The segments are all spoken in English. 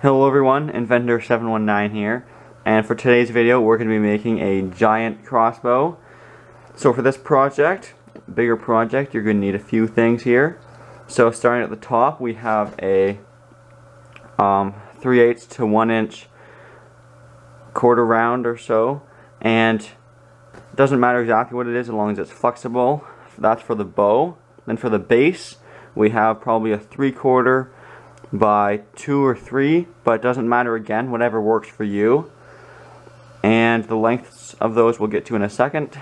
Hello everyone, Inventor719 here, and for today's video we're going to be making a giant crossbow. So for this project, bigger project, you're going to need a few things here. So starting at the top, we have a 3/8 to 1 inch quarter round or so, and it doesn't matter exactly what it is as long as it's flexible. That's for the bow. Then for the base, we have probably a 3/4 by 2 or 3, but it doesn't matter again, whatever works for you. And the lengths of those we'll get to in a second.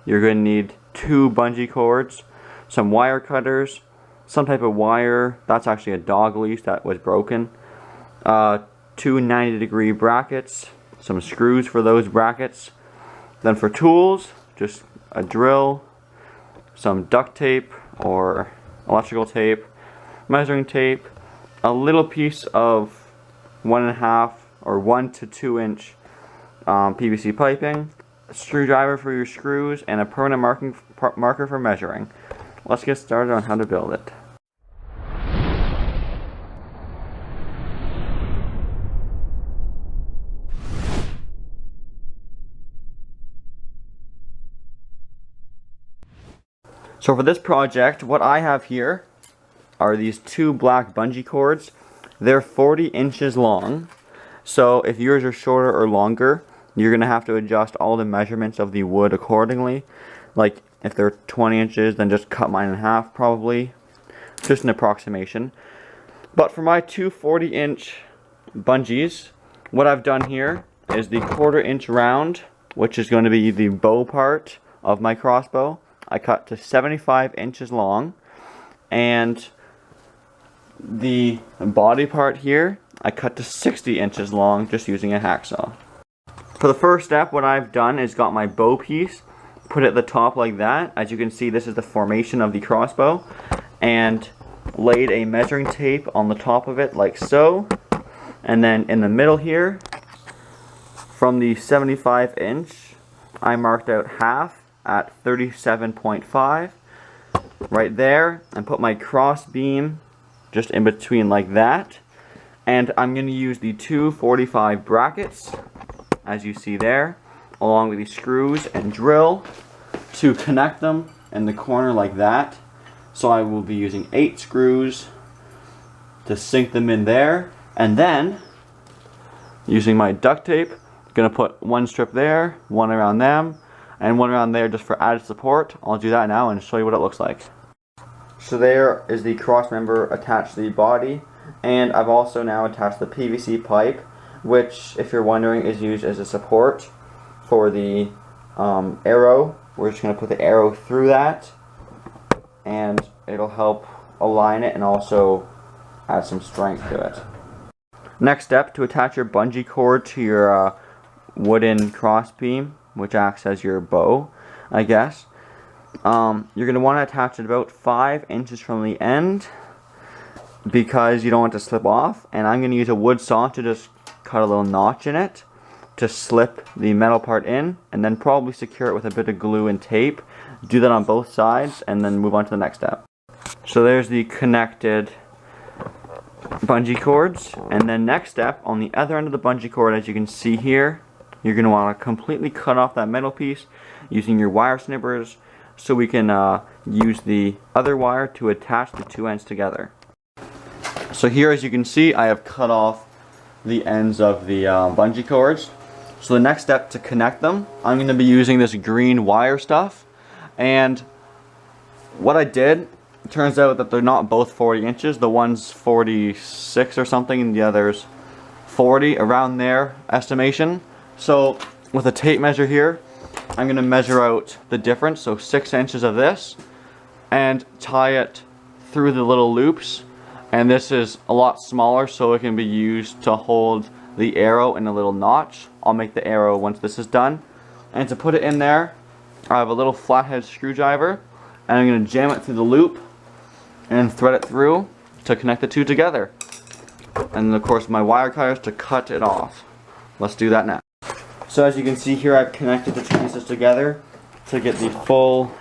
You're going to need 2 bungee cords, some wire cutters, some type of wire. That's actually a dog leash that was broken. 2 90-degree brackets, some screws for those brackets. Then for tools, just a drill, some duct tape or electrical tape, measuring tape, a little piece of 1.5 or 1 to 2 inch PVC piping, a screwdriver for your screws, and a permanent marker for measuring. Let's get started on how to build it. So for this project, what I have here are these 2 black bungee cords. They're 40 inches long, so if yours are shorter or longer, you're going to have to adjust all the measurements of the wood accordingly. Like if they're 20 inches, then just cut mine in half probably, just an approximation. But for my 2 40-inch bungees, what I've done here is the 1/4 inch round, which is going to be the bow part of my crossbow. I cut to 75 inches long, and the body part here I cut to 60 inches long just using a hacksaw. For the first step, what I've done is got my bow piece, put it at the top like that. As you can see, this is the formation of the crossbow, and laid a measuring tape on the top of it like so. And then in the middle here, from the 75 inch, I marked out half at 37.5 right there, and put my cross beam just in between like that. And I'm going to use the 2 45 brackets, as you see there, along with the screws and drill to connect them in the corner like that. So I will be using 8 screws to sink them in there, and then using my duct tape, I'm going to put 1 strip there, 1 around them, and 1 around there just for added support. I'll do that now and show you what it looks like. So there is the cross member attached to the body, and I've also now attached the PVC pipe, which, if you're wondering, is used as a support for the arrow. We're just going to put the arrow through that, and it'll help align it and also add some strength to it. Next step, to attach your bungee cord to your wooden cross beam, which acts as your bow, I guess. You're going to want to attach it about 5 inches from the end, because you don't want it to slip off. And I'm going to use a wood saw to just cut a little notch in it to slip the metal part in, and then probably secure it with a bit of glue and tape. Do that on both sides, and then move on to the next step. So there's the connected bungee cords, and then next step, on the other end of the bungee cord, as you can see here, you're going to want to completely cut off that metal piece using your wire snippers, so we can use the other wire to attach the 2 ends together. So here, as you can see, I have cut off the ends of the bungee cords. So the next step, to connect them, I'm going to be using this green wire stuff. And what I did, it turns out that they're not both 40 inches. The one's 46 or something, and the other's 40, around there estimation. So with a tape measure here, I'm going to measure out the difference, so 6 inches of this, and tie it through the little loops. And this is a lot smaller, so it can be used to hold the arrow in a little notch. I'll make the arrow once this is done. And to put it in there, I have a little flathead screwdriver, and I'm going to jam it through the loop and thread it through to connect the 2 together. And then, of course, my wire cutters to cut it off. Let's do that now. So as you can see here, I've connected the 2 pieces together to get the full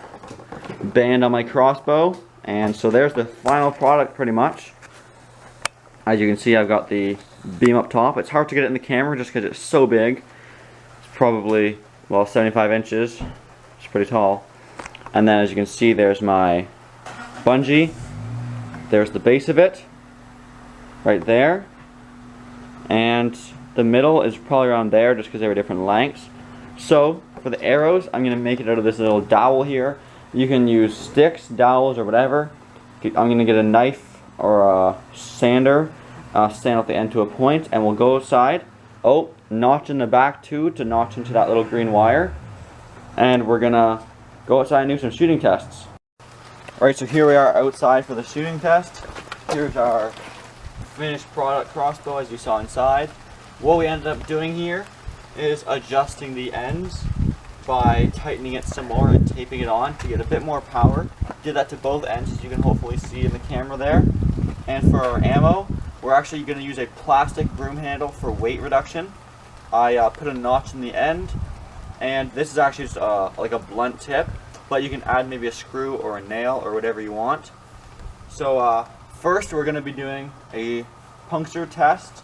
band on my crossbow. And so there's the final product pretty much. As you can see, I've got the beam up top. It's hard to get it in the camera just because it's so big. It's probably, well, 75 inches. It's pretty tall. And then as you can see, there's my bungee. There's the base of it, right there. And the middle is probably around there just because they were different lengths. So, for the arrows, I'm going to make it out of this little dowel here. You can use sticks, dowels, or whatever. I'm going to get a knife or a sander, sand off the end to a point, and we'll go outside. Oh, notch in the back too to notch into that little green wire. And we're going to go outside and do some shooting tests. Alright, so here we are outside for the shooting test. Here's our finished product crossbow as you saw inside. What we ended up doing here is adjusting the ends by tightening it some more and taping it on to get a bit more power. Did that to both ends, as you can hopefully see in the camera there. And for our ammo, we're actually going to use a plastic broom handle for weight reduction. I put a notch in the end, and this is actually just like a blunt tip, but you can add maybe a screw or a nail or whatever you want. So first we're going to be doing a puncture test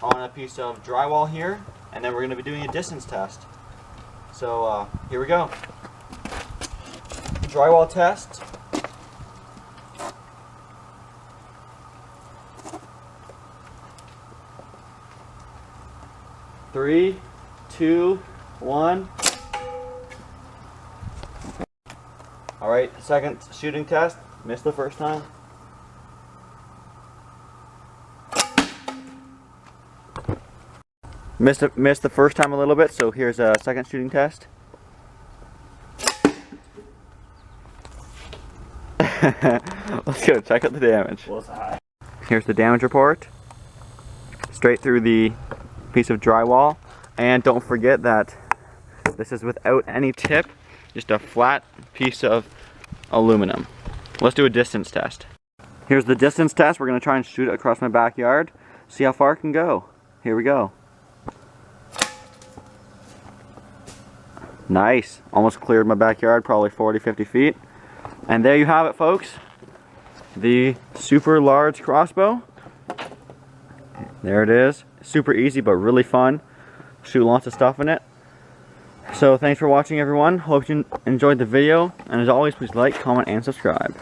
on a piece of drywall here, and then we're going to be doing a distance test. So here we go. Drywall test. Three, two, one. Alright, second shooting test. Missed the first time. Missed the first time a little bit, so here's a second shooting test. Let's go check out the damage. Here's the damage report. Straight through the piece of drywall. And don't forget that this is without any tip, just a flat piece of aluminum. Let's do a distance test. Here's the distance test. We're going to try and shoot it across my backyard. See how far it can go. Here we go. Nice. Almost cleared my backyard, probably 40-50 feet. And there you have it, folks. The super large crossbow. There it is. Super easy but really fun. Shoot lots of stuff in it. So thanks for watching, everyone. Hope you enjoyed the video. And as always, please like, comment, and subscribe.